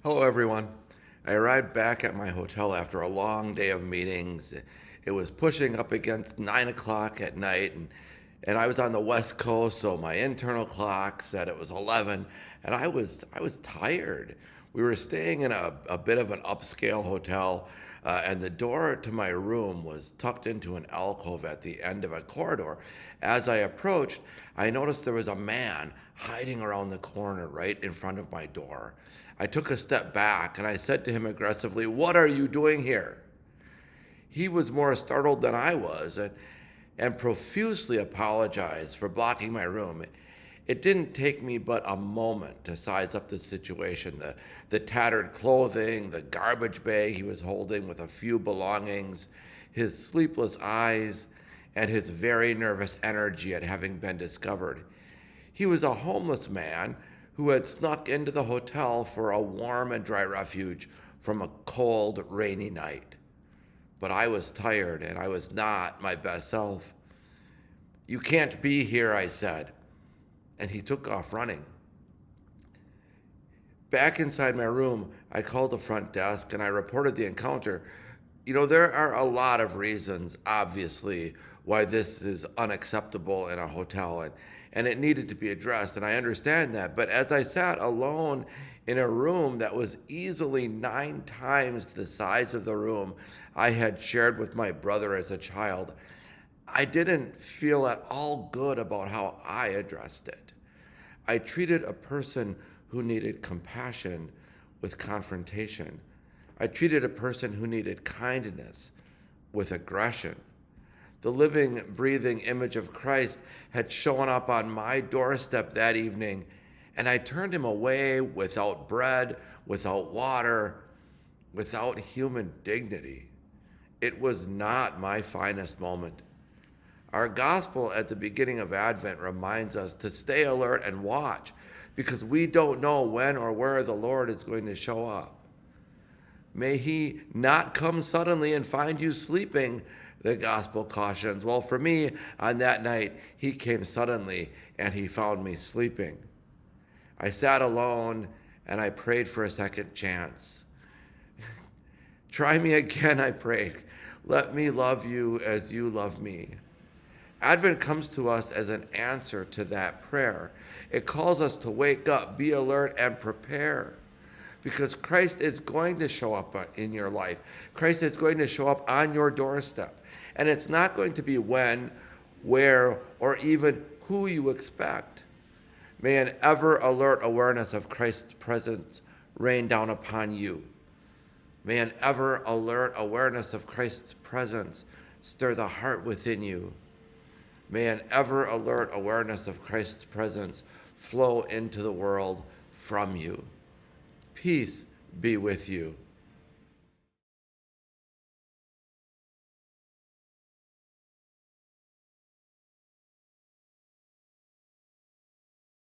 Hello, everyone. I arrived back at my hotel after a long day of meetings. It was pushing up against 9 o'clock at night, and I was on the West Coast, so my internal clock said it was 11, and I was tired. We were staying in a bit of an upscale hotel, and the door to my room was tucked into an alcove at the end of a corridor. As I approached, I noticed there was a man hiding around the corner right in front of my door. I took a step back and I said to him aggressively, "What are you doing here?" He was more startled than I was and profusely apologized for blocking my room. It didn't take me but a moment to size up the situation. The tattered clothing, the garbage bag he was holding with a few belongings, his sleepless eyes, and his very nervous energy at having been discovered. He was a homeless man who had snuck into the hotel for a warm and dry refuge from a cold, rainy night. But I was tired and I was not my best self. "You can't be here," I said, and he took off running. Back inside my room, I called the front desk and I reported the encounter. There are a lot of reasons, obviously, why this is unacceptable in a hotel, and it needed to be addressed, and I understand that. But as I sat alone in a room that was easily 9 times the size of the room I had shared with my brother as a child, I didn't feel at all good about how I addressed it. I treated a person who needed compassion with confrontation. I treated a person who needed kindness with aggression. The living, breathing image of Christ had shown up on my doorstep that evening, and I turned him away without bread, without water, without human dignity. It was not my finest moment. Our gospel at the beginning of Advent reminds us to stay alert and watch because we don't know when or where the Lord is going to show up. May he not come suddenly and find you sleeping, the gospel cautions. Well, for me, on that night, he came suddenly and he found me sleeping. I sat alone and I prayed for a second chance. "Try me again," I prayed. "Let me love you as you love me." Advent comes to us as an answer to that prayer. It calls us to wake up, be alert, and prepare. Because Christ is going to show up in your life. Christ is going to show up on your doorstep. And it's not going to be when, where, or even who you expect. May an ever alert awareness of Christ's presence rain down upon you. May an ever alert awareness of Christ's presence stir the heart within you. May an ever alert awareness of Christ's presence flow into the world from you. Peace be with you.